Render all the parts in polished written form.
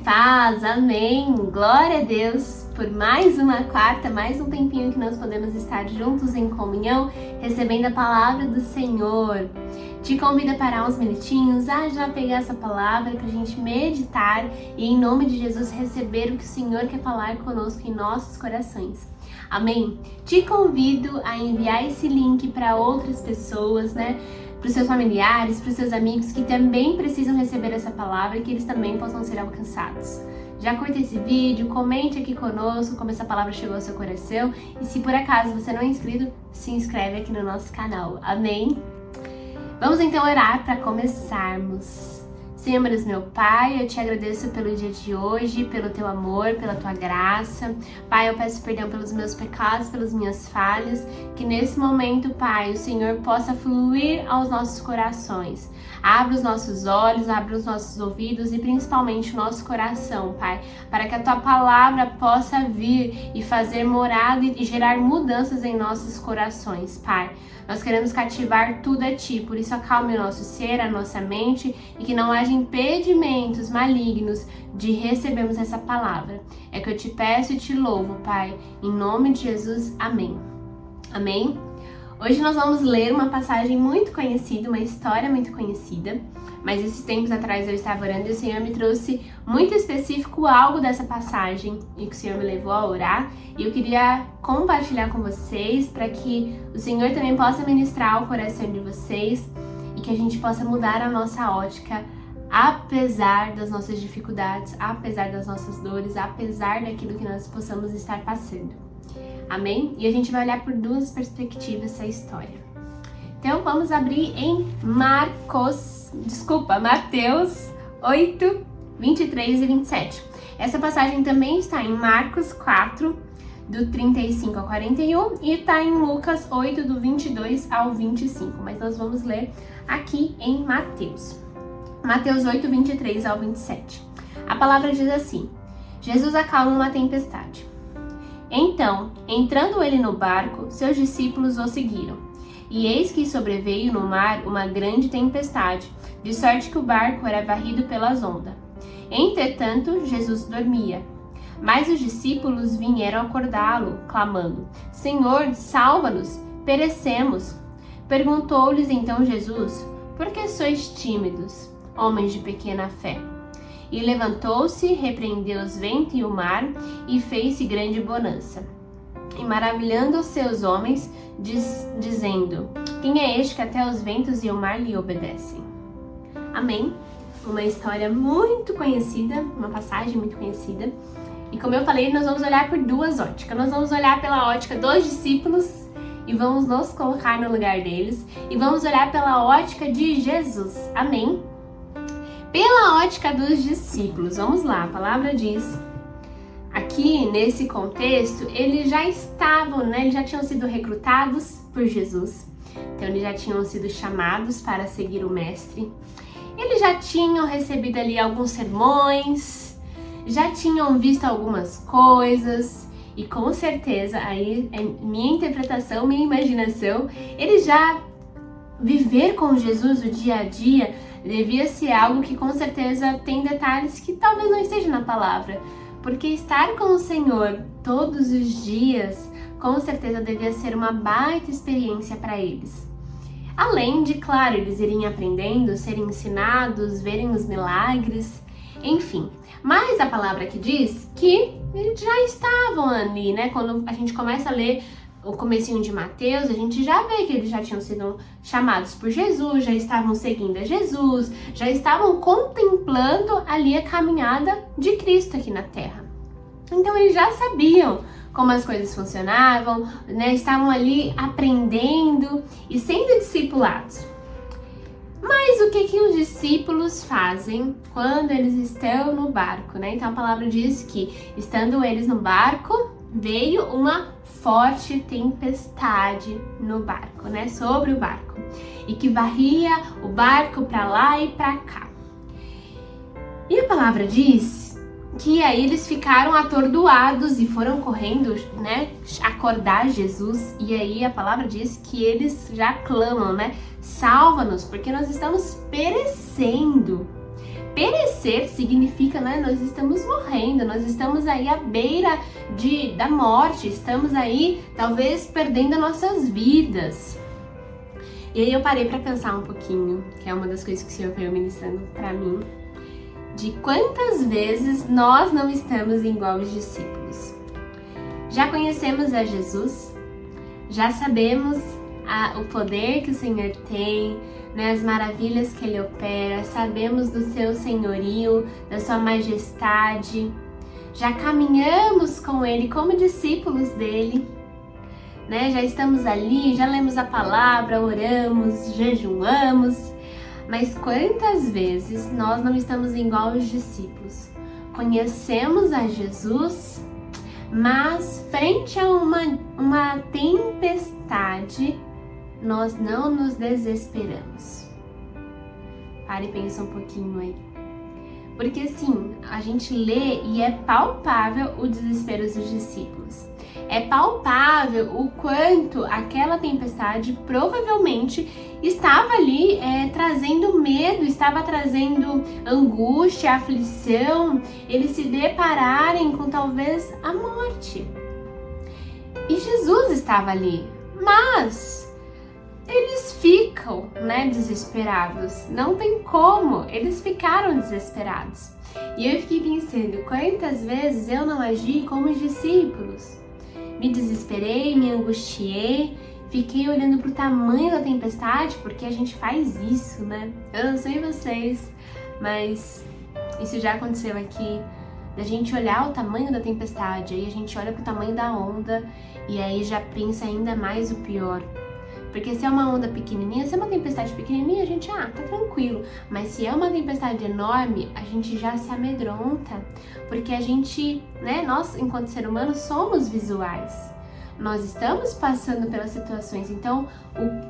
paz, amém, glória a Deus por mais uma quarta, mais um tempinho que nós podemos estar juntos em comunhão, recebendo a palavra do Senhor. Te convido a parar uns minutinhos, já pegar essa palavra para a gente meditar e em nome de Jesus receber o que o Senhor quer falar conosco em nossos corações. Amém? Te convido a enviar esse link para outras pessoas, para os seus familiares, para os seus amigos que também precisam receber essa palavra e que eles também possam ser alcançados. Já curta esse vídeo, comente aqui conosco como essa palavra chegou ao seu coração e se por acaso você não é inscrito, se inscreve aqui no nosso canal. Amém? Vamos então orar para começarmos. Senhor, meu Pai, eu te agradeço pelo dia de hoje, pelo teu amor, pela tua graça. Pai, eu peço perdão pelos meus pecados, pelas minhas falhas, que nesse momento, Pai, o Senhor possa fluir aos nossos corações. Abra os nossos olhos, abra os nossos ouvidos e principalmente o nosso coração, Pai, para que a tua palavra possa vir e fazer morada e gerar mudanças em nossos corações, Pai. Nós queremos cativar tudo a Ti, por isso acalme o nosso ser, a nossa mente e que não haja impedimentos malignos de recebermos essa palavra. É que eu te peço e te louvo, Pai, em nome de Jesus, amém. Amém? Hoje nós vamos ler uma passagem muito conhecida, uma história muito conhecida, mas esses tempos atrás eu estava orando e o Senhor me trouxe muito específico algo dessa passagem e que o Senhor me levou a orar e eu queria compartilhar com vocês para que o Senhor também possa ministrar ao coração de vocês e que a gente possa mudar a nossa ótica apesar das nossas dificuldades, apesar das nossas dores, apesar daquilo que nós possamos estar passando. Amém? E a gente vai olhar por duas perspectivas essa história. Então vamos abrir em Mateus 8, 23 e 27. Essa passagem também está em Marcos 4, do 35 ao 41 e está em Lucas 8, do 22 ao 25. Mas nós vamos ler aqui em Mateus. Mateus 8, 23 ao 27. A palavra diz assim: Jesus acalma uma tempestade. Então, entrando ele no barco, seus discípulos o seguiram. E eis que sobreveio no mar uma grande tempestade, de sorte que o barco era varrido pelas ondas. Entretanto, Jesus dormia. Mas os discípulos vieram acordá-lo, clamando: Senhor, salva-nos, perecemos. Perguntou-lhes então Jesus: Por que sois tímidos, homens de pequena fé? E levantou-se, repreendeu os ventos e o mar, e fez-se grande bonança. E maravilhando os seus homens, dizendo: Quem é este que até os ventos e o mar lhe obedecem? Amém? Uma história muito conhecida, uma passagem muito conhecida. E como eu falei, nós vamos olhar por duas óticas. Nós vamos olhar pela ótica dos discípulos e vamos nos colocar no lugar deles. E vamos olhar pela ótica de Jesus. Amém? Pela ótica dos discípulos, vamos lá, a palavra diz, aqui nesse contexto, eles já estavam, eles já tinham sido recrutados por Jesus, então eles já tinham sido chamados para seguir o mestre, eles já tinham recebido ali alguns sermões, já tinham visto algumas coisas e com certeza, aí é minha interpretação, minha imaginação, eles já viver com Jesus o dia a dia devia ser algo que com certeza tem detalhes que talvez não estejam na palavra, porque estar com o Senhor todos os dias com certeza devia ser uma baita experiência para eles. Além de, claro, eles irem aprendendo, serem ensinados, verem os milagres, enfim. Mas a palavra aqui diz que eles já estavam ali, Quando a gente começa a ler o comecinho de Mateus, a gente já vê que eles já tinham sido chamados por Jesus, já estavam seguindo a Jesus, já estavam contemplando ali a caminhada de Cristo aqui na Terra. Então eles já sabiam como as coisas funcionavam, estavam ali aprendendo e sendo discipulados. Mas o que os discípulos fazem quando eles estão no barco, Então a palavra diz que, estando eles no barco, veio uma forte tempestade no barco, sobre o barco, e que varria o barco para lá e para cá. E a palavra diz que aí eles ficaram atordoados e foram correndo, acordar Jesus, e aí a palavra diz que eles já clamam, salva-nos, porque nós estamos perecendo. perecer significa, né, nós estamos morrendo, nós estamos aí à beira da morte, estamos aí talvez perdendo nossas vidas. E aí eu parei para pensar um pouquinho, que é uma das coisas que o Senhor veio ministrando para mim, de quantas vezes nós não estamos igual os discípulos. Já conhecemos a Jesus, já sabemos o poder que o Senhor tem, né, as maravilhas que Ele opera, sabemos do seu senhorio, da sua majestade, já caminhamos com Ele como discípulos dele, né, já estamos ali, já lemos a palavra, oramos, jejuamos, mas quantas vezes nós não estamos igual aos discípulos? Conhecemos a Jesus, mas frente a uma tempestade, nós não nos desesperamos. Pare e pensa um pouquinho aí. Porque assim, a gente lê e é palpável o desespero dos discípulos. É palpável o quanto aquela tempestade provavelmente estava ali trazendo medo, estava trazendo angústia, aflição, eles se depararem com talvez a morte. E Jesus estava ali, mas eles ficam, né, desesperados. Não tem como, eles ficaram desesperados. E eu fiquei pensando, quantas vezes eu não agi como os discípulos? Me desesperei, me angustiei, fiquei olhando pro tamanho da tempestade, porque a gente faz isso, né? Eu não sei vocês, mas isso já aconteceu aqui, da gente olhar o tamanho da tempestade, aí a gente olha pro tamanho da onda e aí já pensa ainda mais o pior. Porque se é uma onda pequenininha, se é uma tempestade pequenininha, a gente, tá tranquilo. Mas se é uma tempestade enorme, a gente já se amedronta. Porque a gente, né, nós, enquanto ser humano, somos visuais. Nós estamos passando pelas situações. Então,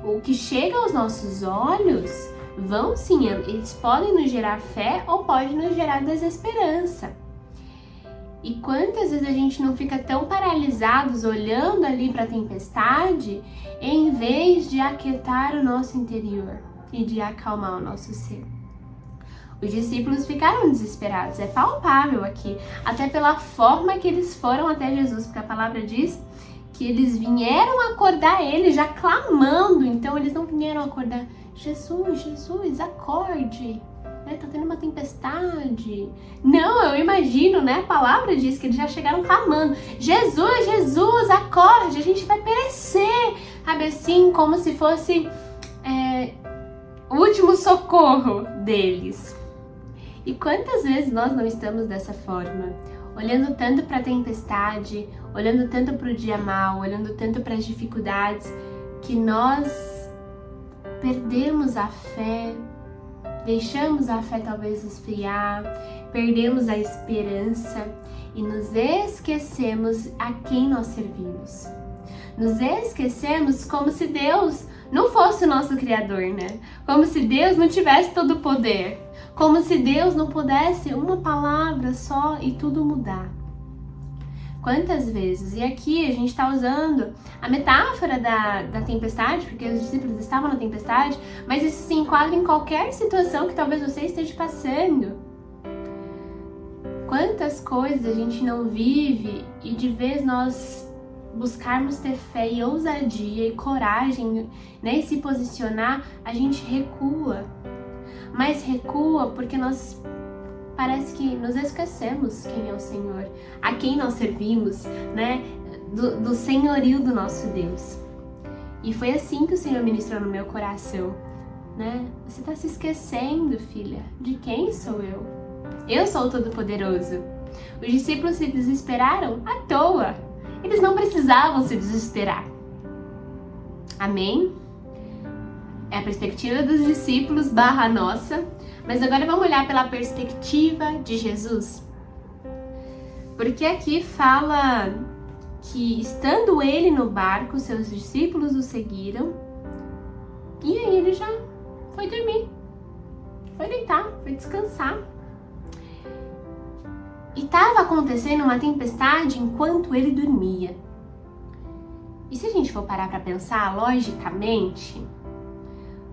o que chega aos nossos olhos, vão sim, eles podem nos gerar fé ou podem nos gerar desesperança. E quantas vezes a gente não fica tão paralisados olhando ali para a tempestade, em vez de aquietar o nosso interior e de acalmar o nosso ser? Os discípulos ficaram desesperados, é palpável aqui, até pela forma que eles foram até Jesus, porque a palavra diz que eles vieram acordar ele já clamando, então eles não vieram acordar, Jesus, Jesus, acorde! Tá tendo uma tempestade. Não, eu imagino, né? A palavra diz que eles já chegaram clamando. Jesus, Jesus, acorde, a gente vai perecer. Sabe assim, como se fosse o último socorro deles. E quantas vezes nós não estamos dessa forma? Olhando tanto para a tempestade, olhando tanto para o dia mau, olhando tanto para as dificuldades, que nós perdemos a fé, deixamos a fé talvez esfriar, perdemos a esperança e nos esquecemos a quem nós servimos. Nos esquecemos como se Deus não fosse o nosso Criador, né? Como se Deus não tivesse todo o poder. Como se Deus não pudesse uma palavra só e tudo mudar. Quantas vezes? E aqui a gente está usando a metáfora da tempestade, porque os discípulos estavam na tempestade, mas isso se enquadra em qualquer situação que talvez você esteja passando. Quantas coisas a gente não vive e de vez nós buscarmos ter fé e ousadia e coragem, né, e se posicionar, a gente recua. Mas recua porque nós parece que nos esquecemos quem é o Senhor, a quem nós servimos, né? Do senhorio do nosso Deus. E foi assim que o Senhor ministrou no meu coração, né? Você está se esquecendo, filha, de quem sou eu? Eu sou o Todo-Poderoso. Os discípulos se desesperaram à toa. Eles não precisavam se desesperar. Amém? É a perspectiva dos discípulos / nossa. Mas agora vamos olhar pela perspectiva de Jesus. Porque aqui fala que estando ele no barco, seus discípulos o seguiram. E aí ele já foi dormir. Foi deitar, foi descansar. E estava acontecendo uma tempestade enquanto ele dormia. E se a gente for parar para pensar logicamente,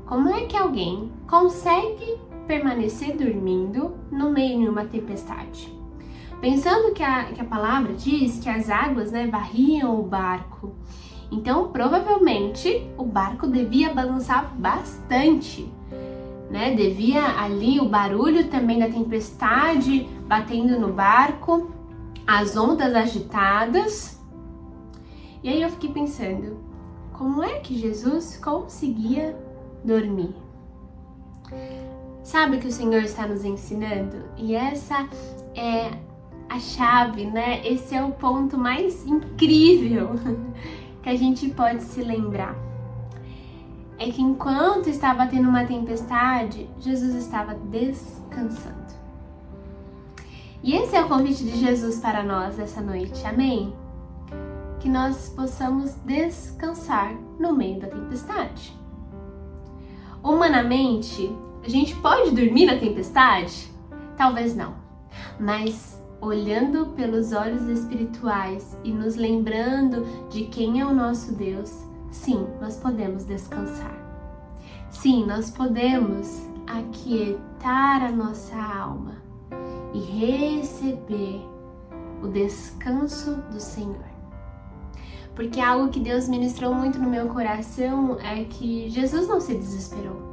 como é que alguém consegue permanecer dormindo no meio de uma tempestade? Pensando que a palavra diz que as águas, varriam o barco. Então, provavelmente, o barco devia balançar bastante, Devia ali o barulho também da tempestade batendo no barco, as ondas agitadas. E aí eu fiquei pensando, como é que Jesus conseguia dormir? Sabe o que o Senhor está nos ensinando? E essa é a chave, Esse é o ponto mais incrível que a gente pode se lembrar. É que enquanto estava tendo uma tempestade, Jesus estava descansando. E esse é o convite de Jesus para nós essa noite, amém? Que nós possamos descansar no meio da tempestade. Humanamente, a gente pode dormir na tempestade? Talvez não, mas olhando pelos olhos espirituais e nos lembrando de quem é o nosso Deus, sim, nós podemos descansar. Sim, nós podemos aquietar a nossa alma e receber o descanso do Senhor. Porque algo que Deus ministrou muito no meu coração é que Jesus não se desesperou.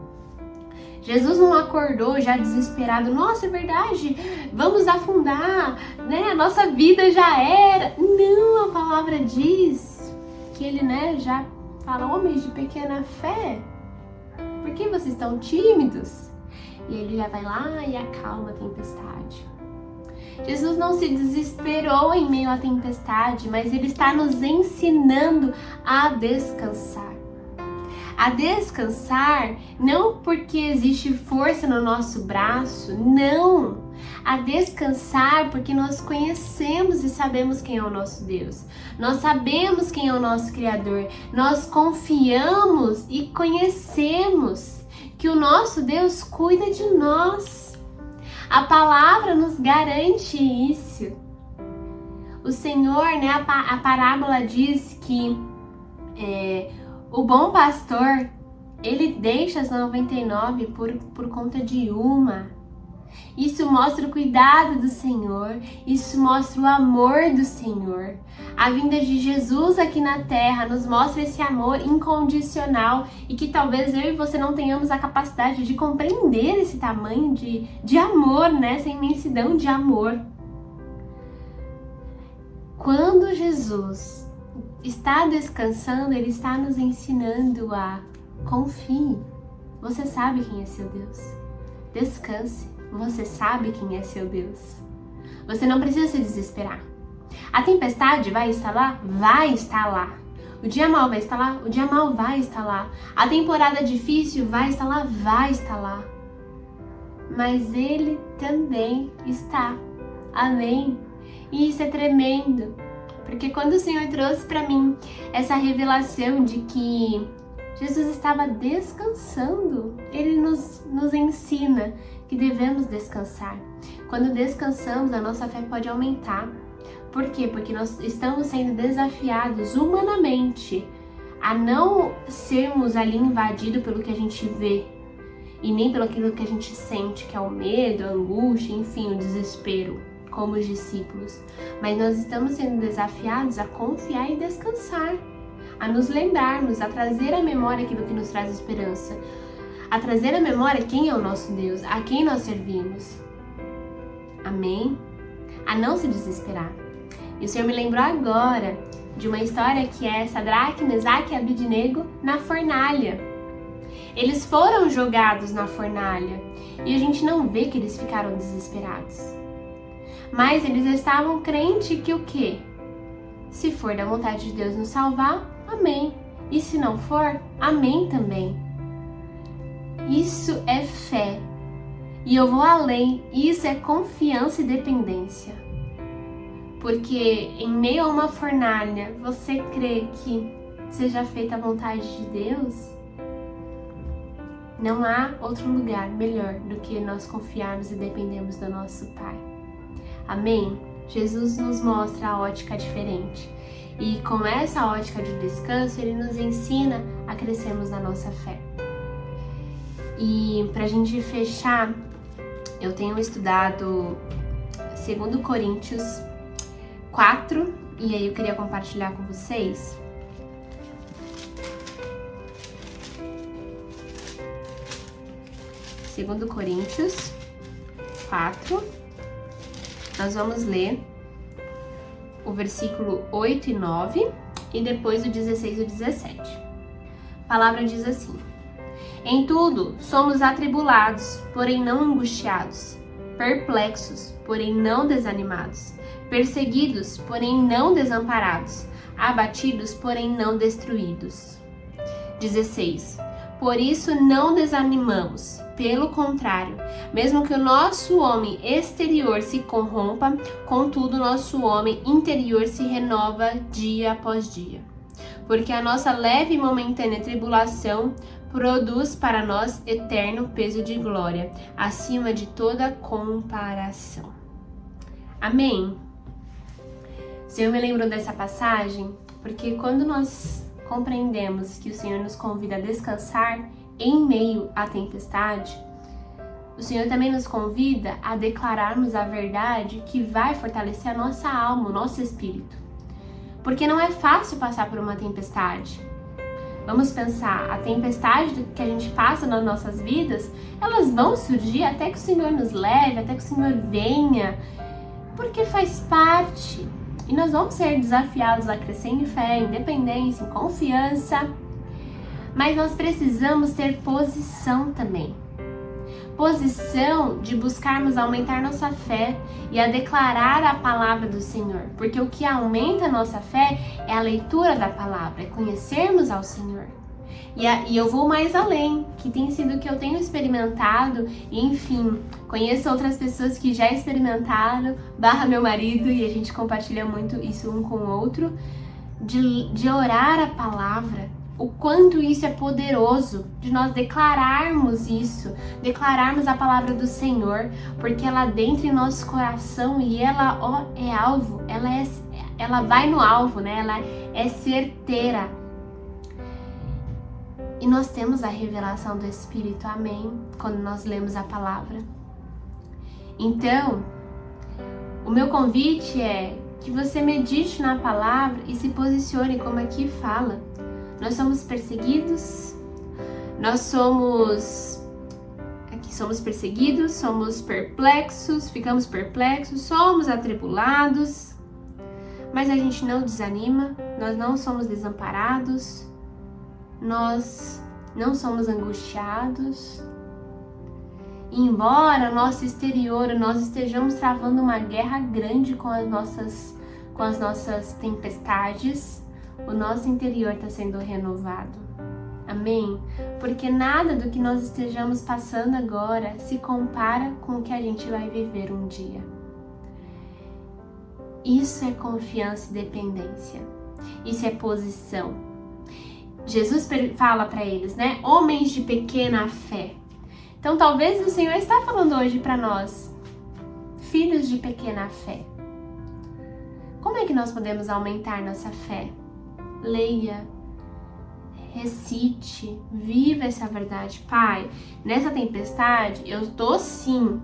Jesus não acordou já desesperado, nossa, é verdade, vamos afundar, a nossa vida já era. Não, a palavra diz que ele, já fala, homens de pequena fé, por que vocês estão tímidos? E ele já vai lá e acalma a tempestade. Jesus não se desesperou em meio à tempestade, mas ele está nos ensinando a descansar. A descansar não porque existe força no nosso braço, não. A descansar porque nós conhecemos e sabemos quem é o nosso Deus. Nós sabemos quem é o nosso Criador. Nós confiamos e conhecemos que o nosso Deus cuida de nós. A palavra nos garante isso. O Senhor, a parábola diz que o bom pastor, ele deixa as 99 por conta de uma. Isso mostra o cuidado do Senhor, isso mostra o amor do Senhor. A vinda de Jesus aqui na terra nos mostra esse amor incondicional e que talvez eu e você não tenhamos a capacidade de compreender esse tamanho de amor, essa imensidão de amor. Quando Jesus está descansando, ele está nos ensinando a confie. Você sabe quem é seu Deus. Descanse. Você sabe quem é seu Deus. Você não precisa se desesperar. A tempestade vai estar lá? Vai estar lá. O dia mau vai estar lá? O dia mau vai estar lá. A temporada difícil vai estar lá? Vai estar lá. Mas ele também está. Amém? E isso é tremendo. Porque quando o Senhor trouxe para mim essa revelação de que Jesus estava descansando, ele nos ensina que devemos descansar. Quando descansamos, a nossa fé pode aumentar. Por quê? Porque nós estamos sendo desafiados humanamente a não sermos ali invadidos pelo que a gente vê e nem pelo aquilo que a gente sente, que é o medo, a angústia, enfim, o desespero, como os discípulos. Mas nós estamos sendo desafiados a confiar e descansar, a nos lembrarmos, a trazer à memória aquilo que nos traz esperança, a trazer à memória quem é o nosso Deus, a quem nós servimos. Amém? A não se desesperar. E o Senhor me lembrou agora de uma história que é Sadraque, Mesaque e Abednego na fornalha. Eles foram jogados na fornalha e a gente não vê que eles ficaram desesperados. Mas eles estavam crentes que o quê? Se for da vontade de Deus nos salvar, amém. E se não for, amém também. Isso é fé. E eu vou além, isso é confiança e dependência. Porque em meio a uma fornalha, você crê que seja feita a vontade de Deus? Não há outro lugar melhor do que nós confiarmos e dependermos do nosso Pai. Amém? Jesus nos mostra a ótica diferente. E com essa ótica de descanso, Ele nos ensina a crescermos na nossa fé. E pra gente fechar, eu tenho estudado 2 Coríntios 4, e aí eu queria compartilhar com vocês. Segundo Coríntios 4, nós vamos ler o versículo 8 e 9 e depois o 16 e o 17. A palavra diz assim: em tudo somos atribulados, porém não angustiados, perplexos, porém não desanimados, perseguidos, porém não desamparados, abatidos, porém não destruídos. 16. Por isso não desanimamos, pelo contrário, mesmo que o nosso homem exterior se corrompa, contudo nosso homem interior se renova dia após dia. Porque a nossa leve e momentânea tribulação produz para nós eterno peso de glória, acima de toda comparação. Amém? O Senhor me lembrou dessa passagem porque quando nós compreendemos que o Senhor nos convida a descansar em meio à tempestade, o Senhor também nos convida a declararmos a verdade que vai fortalecer a nossa alma, o nosso espírito. Porque não é fácil passar por uma tempestade. Vamos pensar, a tempestade que a gente passa nas nossas vidas, elas vão surgir até que o Senhor nos leve, até que o Senhor venha, porque faz parte. E nós vamos ser desafiados a crescer em fé, em dependência, em confiança. Mas nós precisamos ter posição também. Posição de buscarmos aumentar nossa fé e a declarar a palavra do Senhor. Porque o que aumenta a nossa fé é a leitura da palavra, é conhecermos ao Senhor. E eu vou mais além, que tem sido o que eu tenho experimentado, e enfim, conheço outras pessoas que já experimentaram, meu marido, e a gente compartilha muito isso um com o outro, de orar a palavra, o quanto isso é poderoso, de nós declararmos isso, declararmos a palavra do Senhor, porque ela adentra em nosso coração e ela é alvo, ela vai no alvo, né? Ela é certeira. E nós temos a revelação do Espírito, amém, quando nós lemos a palavra. Então, o meu convite é que você medite na palavra e se posicione como aqui fala. Nós somos perseguidos, somos perseguidos, somos perplexos, ficamos perplexos, somos atribulados, mas a gente não desanima, nós não somos desamparados, nós não somos angustiados. E embora nosso exterior, nós estejamos travando uma guerra grande com as nossas tempestades, o nosso interior está sendo renovado. Amém? Porque nada do que nós estejamos passando agora se compara com o que a gente vai viver um dia. Isso é confiança e dependência. Isso é posição. Jesus fala para eles, né? Homens de pequena fé. Então talvez o Senhor está falando hoje para nós, filhos de pequena fé. Como é que nós podemos aumentar nossa fé? Leia, recite, viva essa verdade. Pai, nessa tempestade eu tô sim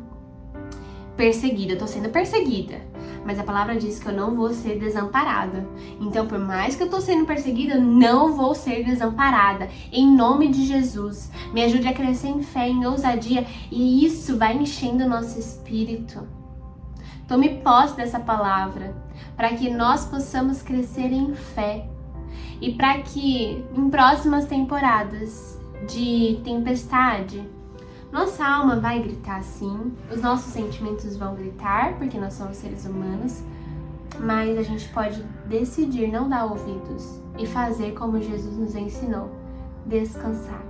perseguida, eu tô sendo perseguida, mas a palavra diz que eu não vou ser desamparada. Então, por mais que eu tô sendo perseguida, eu não vou ser desamparada. Em nome de Jesus, me ajude a crescer em fé, em ousadia, e isso vai enchendo o nosso espírito. Tome posse dessa palavra, para que nós possamos crescer em fé. E para que em próximas temporadas de tempestade, nossa alma vai gritar sim, os nossos sentimentos vão gritar, porque nós somos seres humanos, mas a gente pode decidir não dar ouvidos e fazer como Jesus nos ensinou, descansar.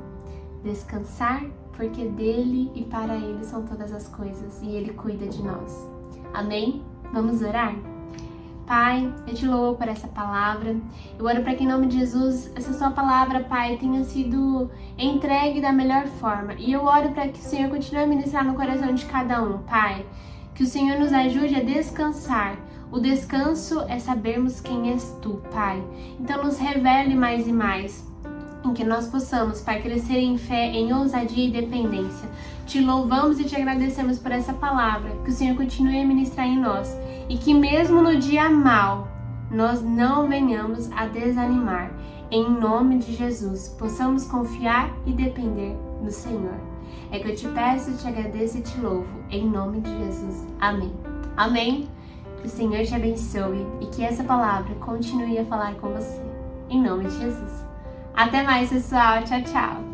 Descansar porque dele e para ele são todas as coisas e ele cuida de nós. Amém? Vamos orar? Pai, eu te louvo por essa palavra. Eu oro para que em nome de Jesus, essa sua palavra, Pai, tenha sido entregue da melhor forma. E eu oro para que o Senhor continue a ministrar no coração de cada um, Pai. Que o Senhor nos ajude a descansar. O descanso é sabermos quem és Tu, Pai. Então nos revele mais e mais. em que nós possamos, Pai, crescer em fé, em ousadia e dependência. Te louvamos e te agradecemos por essa palavra, que o Senhor continue a ministrar em nós e que mesmo no dia mau, nós não venhamos a desanimar. Em nome de Jesus, possamos confiar e depender no Senhor. É que eu te peço, te agradeço e te louvo. Em nome de Jesus. Amém. Amém. Que o Senhor te abençoe e que essa palavra continue a falar com você. Em nome de Jesus. Até mais, pessoal. Tchau, tchau.